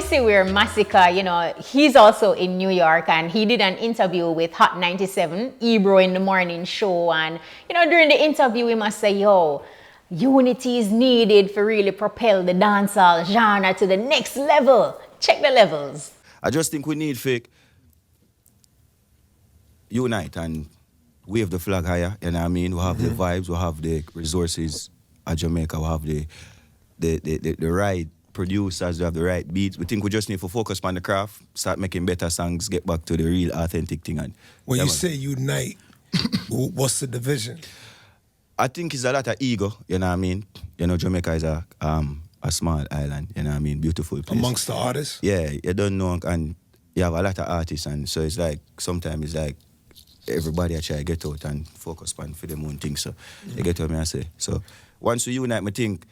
see where MASICKA, you know, he's also in New York, and he did an interview with Hot 97, Ebro in the morning show. And, you know, during the interview, we must say, yo, unity is needed for really propel the dancehall genre to the next level. Check the levels. I just think we need to unite and wave the flag higher, you know what I mean? We have the vibes, we have the resources at Jamaica, we have the right producers, we have the right beats. We think we just need to focus on the craft, start making better songs, get back to the real authentic thing. And when you say unite, what's the division? I think it's a lot of ego, you know what I mean? You know, Jamaica is a small island, you know what I mean? Beautiful place. Amongst the artists? Yeah, you don't know, and you have a lot of artists, and so it's like, sometimes it's like, everybody I try to get out and focus on for them own thing, so you get what I say. So once we unite, I think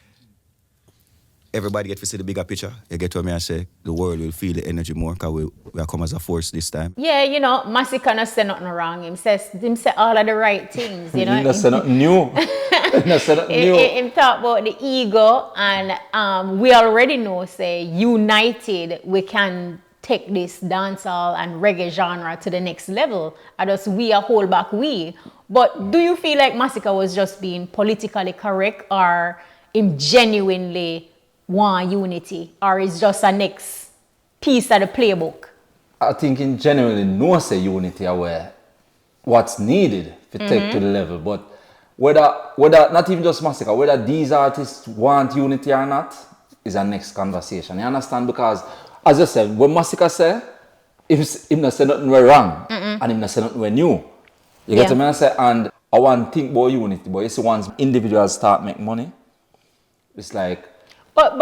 everybody get to see the bigger picture. You get what I say? The world will feel the energy more because we are come as a force this time. Yeah, you know, MASICKA not say nothing wrong. Him say all of the right things, you know. He not say nothing new. He not say nothing new. Him talk about the ego, and we already know, say, united, we can take this dancehall and reggae genre to the next level. And just we are hold back we. But do you feel like MASICKA was just being politically correct, or him genuinely want unity, or is just a next piece of the playbook? I think in generally no say unity aware what's needed to take to the level. But whether not even just MASICKA, whether these artists want unity or not is a next conversation. You understand? Because as I said, when MASICKA say, if him not say nothing were wrong, and him not say nothing were new. You get what I say? And I want to think about unity, but you see once individuals start make money, it's like... But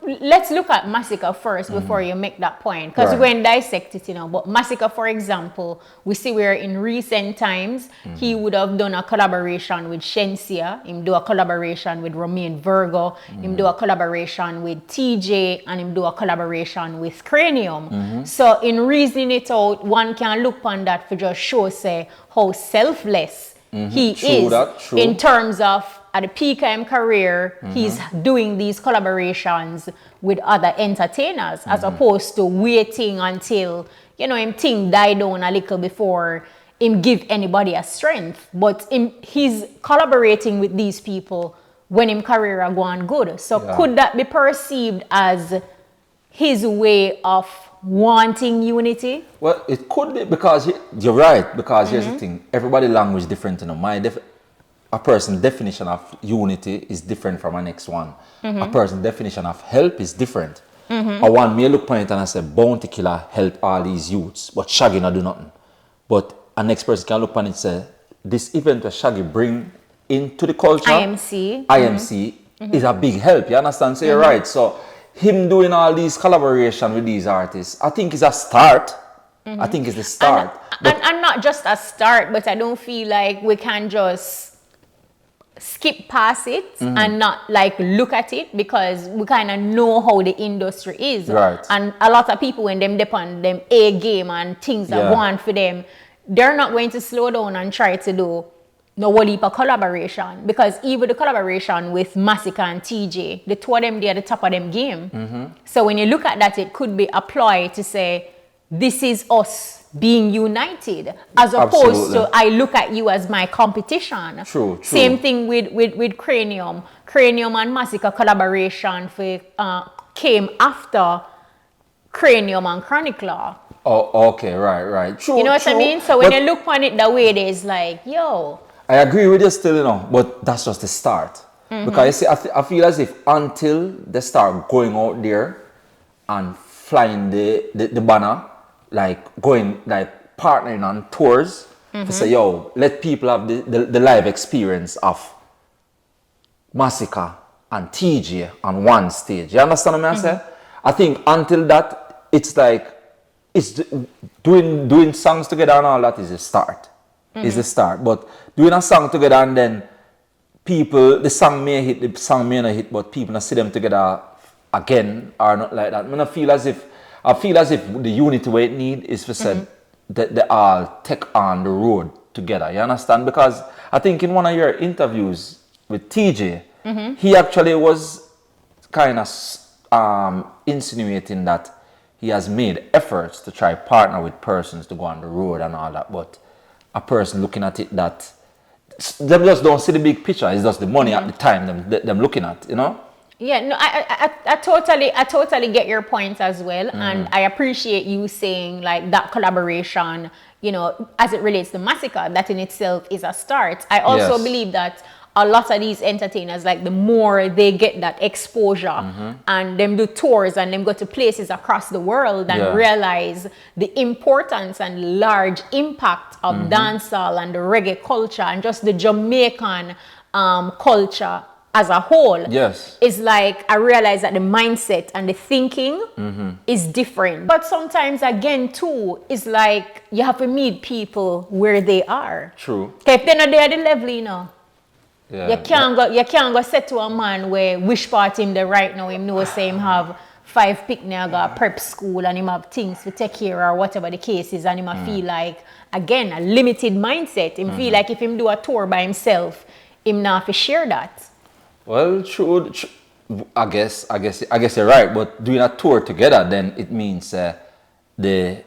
let's look at MASICKA first before you make that point. Because we're going to dissect it, you know. But MASICKA, for example, we see where in recent times, he would have done a collaboration with Shensia, him do a collaboration with Romain Virgo, him do a collaboration with TJ, and him do a collaboration with Cranium. So in reasoning it out, one can look on that for just show, say, how selfless he is in terms of at the peak of his career, he's doing these collaborations with other entertainers as opposed to waiting until, you know, him thing die down a little before him give anybody a strength. But he's collaborating with these people when his career are going good. So could that be perceived as his way of wanting unity? Well, it could be, because you're right, because here's the thing. Everybody language different, you know. A person's definition of unity is different from a next one. A person's definition of help is different. I want me to look point and I say, Bounty Killer help all these youths, but Shaggy not do nothing. But a next person can look upon it and say, this event that Shaggy bring into the culture, IMC is a big help. You understand? So you're right. So him doing all these collaboration with these artists, I think is a start. I think it's the start. And not just a start, but I don't feel like we can just skip past it and not like look at it, because we kind of know how the industry is. And a lot of people, when them depend them A game and things are going for them, they're not going to slow down and try to do no whole heap of collaboration, because even the collaboration with MASICKA and TJ, the two of them, they're at the top of them game. So when you look at that, it could be applied to say, this is us being united, as opposed to I look at you as my competition. True. Same thing with Cranium. Cranium and MASICKA collaboration came after Cranium and Chronicler. Oh, okay, right. True. You know what I mean? So when you look on it that way, there's like, yo. I agree with you still, you know, but that's just the start. Because you see, I feel as if until they start going out there and flying the banner, like going, like partnering on tours, to say, yo, let people have the live experience of MASICKA and TJ on one stage. You understand what I'm saying? I think until that, it's like, it's doing songs together and all that is a start. Is the start. But doing a song together and then people, the song may hit, the song may not hit, but people not see them together again or not like that. I feel as if the unity we need is for said that they all take on the road together. You understand? Because I think in one of your interviews with TJ, he actually was kind of insinuating that he has made efforts to try partner with persons to go on the road and all that, but a person looking at it that them just don't see the big picture. It's just the money at the time them looking at, you know. Yeah, no, I totally get your point as well, and I appreciate you saying like that collaboration, you know, as it relates to MASICKA, that in itself is a start. I also believe that a lot of these entertainers, like the more they get that exposure and them do tours and them go to places across the world and realize the importance and large impact of dancehall and the reggae culture and just the Jamaican culture as a whole, is like I realize that the mindset and the thinking is different. But sometimes again too, it's like you have to meet people where they are. True. If they're not there at the level, you know. Yeah. You can't go say to a man where wish part him there right now, him know say him have 5 picnic, got prep school and him have things to take care or whatever the case is, and him feel like again a limited mindset. Him feel like if him do a tour by himself, him not have to share that. Well, true. I guess you're right. But doing a tour together, then it means the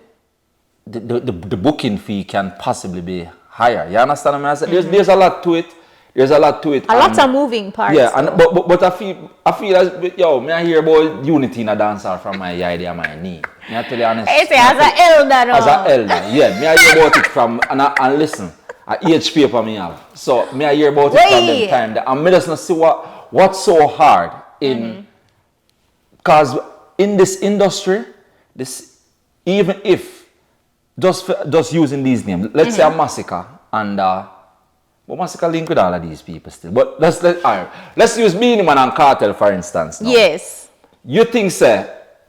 booking fee can possibly be higher. You understand what I mean? There's a lot to it. There's a lot to it. A lot of moving parts. Yeah, and but I feel as yo, me I hear about unity in a dancehall from my idea, my knee. Me I tell you honest. As an elder, as an elder, yeah. Me I hear about it from and listen. A age paper me have. So me I hear about it from them time there. And me just not see what's so hard in because in this industry, this even if just using these names, let's say a MASICKA and but MASICKA link with all of these people still. But let's use Beenie Man and Cartel for instance. Now. Yes. You think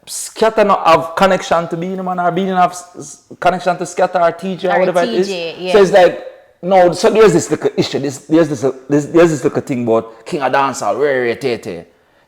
Scatter not have connection to Beenie Man or Beenie have connection to Scatter or TJ or whatever it is? Yeah. So it's like no, so there's this little issue. There's this little thing about King of Dancehall, rare.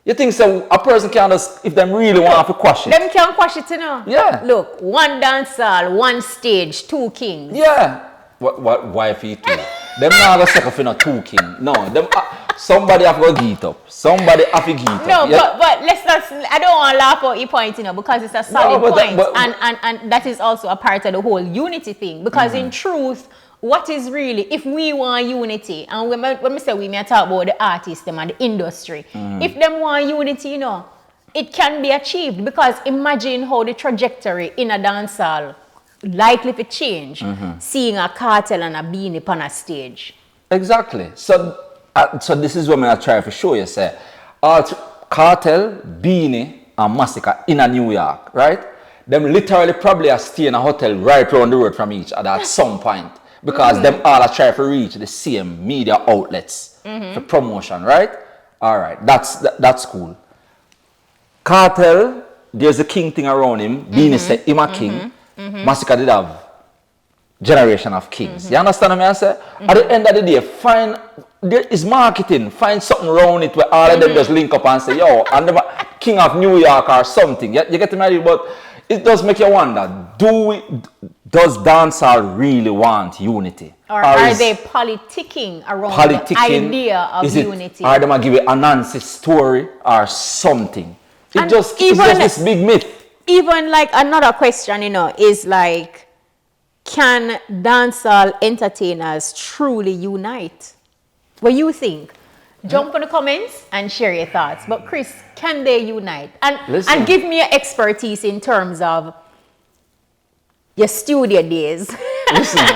You think so? A person can just, if them really want to quash it. Them can quash it, you know. Yeah. Look, 1 dancehall, 1 stage, 2 kings. Yeah. What wifey too? Them not gonna second for no 2 king. No, them somebody have to get up. Somebody have to get up. No, but let's not. I don't want to laugh at your point, you know, because it's a solid point, and that is also a part of the whole unity thing. Because in truth, what is really, if we want unity, and when we say we may talk about the artists them and the industry, if them want unity, you know, it can be achieved. Because imagine how the trajectory in a dancehall likely to change, seeing a Cartel and a Beenie on a stage. Exactly. So this is what I try to show you. Say, Cartel, Beenie, and MASICKA in a New York, right? Them literally probably are staying in a hotel right around the road from each other at some point. Because them all are trying to reach the same media outlets for promotion, right? All right, that's cool. Cartel, there's a king thing around him. Beenie said him a king. MASICKA did have generation of kings. You understand what I say? At the end of the day, there is marketing. Find something around it where all of them just link up and say, yo, I'm the king of New York or something. You get me? But it does make you wonder, does dancehall really want unity? Or are they politicking around the idea of unity? Are they going to give it a Nancy story or something? It's just this big myth. Even like another question, you know, is like, can dancehall entertainers truly unite? What do you think? Jump in the comments and share your thoughts. But KRIS, can they unite? And give me your expertise in terms of your studio days. Listen.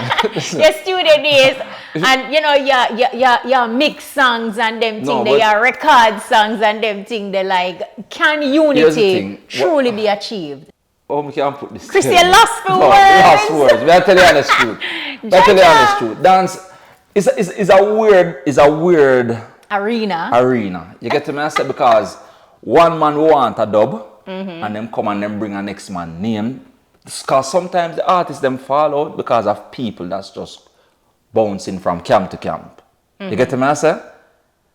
Your studio days. And you know, your mix songs and them things, your record songs and them things, they like, can unity truly be achieved? Oh, we can't put this. KRIS, you lost for words. Lost words. But I tell you honest truth. Dance is a weird arena. You get to me? I said because one man want a dub and them come and them bring a next man name. Because sometimes the artists them fall out because of people that's just bouncing from camp to camp. You get to me? I say?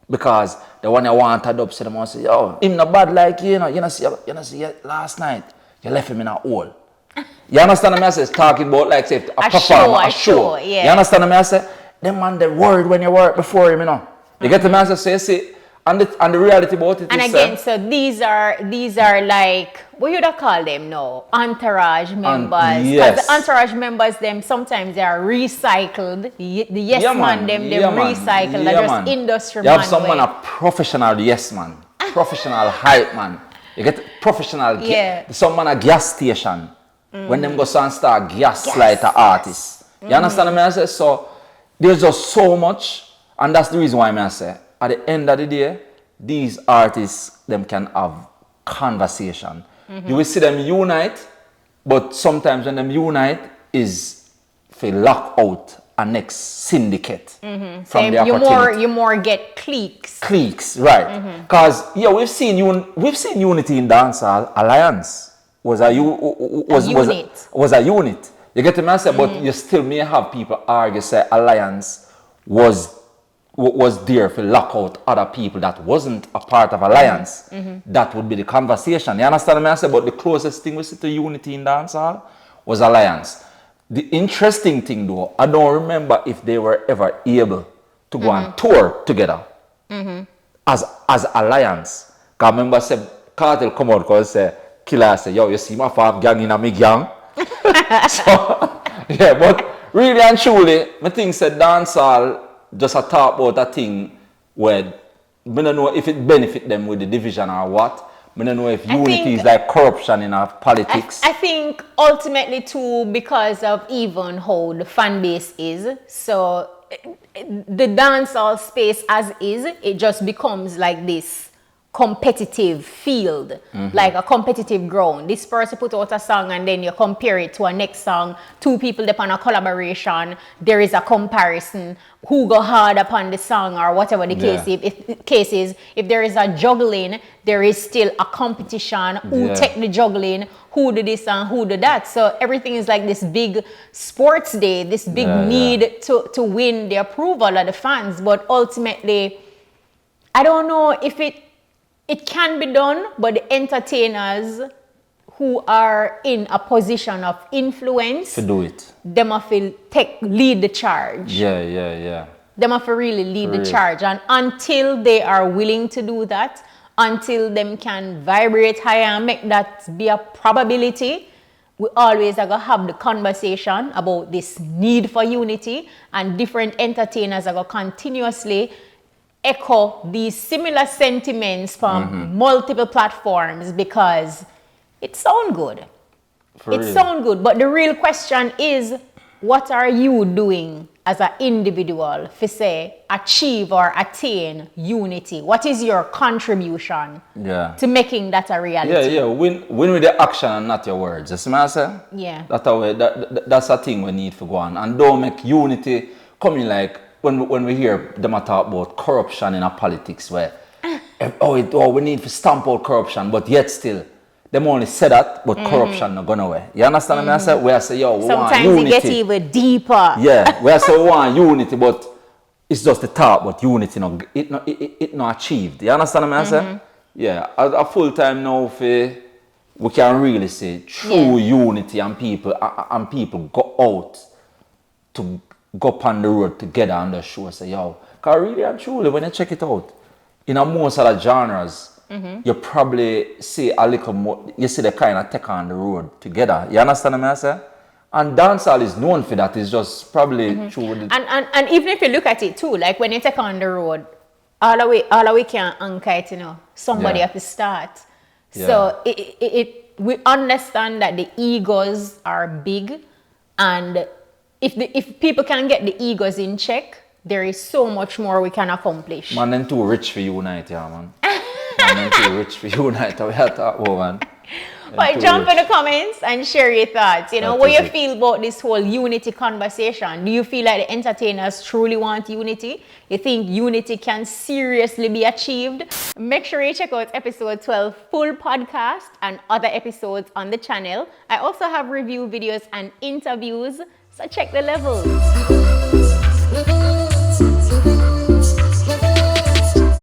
Because the one you want a dub say them want to say, yo, him not bad like you know. You know see last night you left him in a hole. You understand what I say? Talking about like say a show. Yeah. You understand what I say? Them man they worried when you work before him, you know. You get the man say, so you see, And the reality about it and is... again, so these are like, what you call them now? Entourage members. Yes. Because the entourage members, them sometimes they are recycled. The yes man, them recycled. They're just industry man. You have someone a professional yes man, professional hype man. You get professional, someone a gas station. When them go and start gaslight the artist. You understand what I say? So there's just so much, and that's the reason why I say, at the end of the day, these artists, them can have conversation. You will see them unite, but sometimes when them unite is for lock out a next syndicate from the opportunity. You more get cliques. Cliques, right? Because we've seen unity in Dancehall. Alliance was a unit. You get the answer, but you still may have people argue say Alliance was there for lock out other people that wasn't a part of Alliance. That would be the conversation. You understand what I say? But the closest thing we see to unity in Dancehall was Alliance. The interesting thing though, I don't remember if they were ever able to go on tour together as Alliance. Because I remember say Cartel come out because say Killer say, yo, you see my farm gang in a me gang. So yeah, but really and truly, I think said Dancehall just a talk about a thing where I don't know if it benefit them with the division or what. I don't know if unity is like corruption in our politics. I think ultimately too, because of even how the fan base is, so the dancehall space as is, it just becomes like this competitive field, like a competitive ground. This person put out a song and then you compare it to a next song. Two people depend on a collaboration. There is a comparison. Who go hard upon the song or whatever the case is. If there is a juggling, there is still a competition. Who take the juggling? Who do this and who do that? So everything is like this big sports day, this big need to win the approval of the fans. But ultimately, I don't know if it can be done, but the entertainers who are in a position of influence to do it, them have to lead the charge. Them have to really lead the charge, and until they are willing to do that, until them can vibrate higher and make that be a probability, we always are gonna have the conversation about this need for unity, and different entertainers are gonna continuously echo these similar sentiments from multiple platforms because it sounds good. It sounds good, but the real question is, what are you doing as an individual to say achieve or attain unity? What is your contribution to making that a reality? Win with the action and not your words. You see what I say? Yeah. That's a thing we need to go on, and don't make unity coming like when we hear them talk about corruption in our politics, where we need to stamp out corruption, but yet still them only say that, but corruption not gone away. You understand what I say? Where I say, yo, we sometimes want unity. It gets even deeper. Yeah, where I say we want unity, but it's just the talk, but unity it not achieved. You understand what I say? Yeah, a full time now we can really say true unity, and people go out to go upon the road together on the show, say, yo, because really and truly, when you check it out, in most of the genres, you probably see a little more, you see the kind of take on the road together. You understand what I say? And dancehall is known for that. It's just probably true. And even if you look at it too, like when you take on the road, all the way can anchor it, somebody have to start. So we understand that the egos are big, and if people can get the egos in check, there is so much more we can accomplish. Man, them too rich for unite, man. Man, them too rich for unite. We have to, man. But jump in the comments and share your thoughts. What you feel about this whole unity conversation. Do you feel like the entertainers truly want unity? You think unity can seriously be achieved? Make sure you check out episode 12 full podcast and other episodes on the channel. I also have review videos and interviews, so check the levels.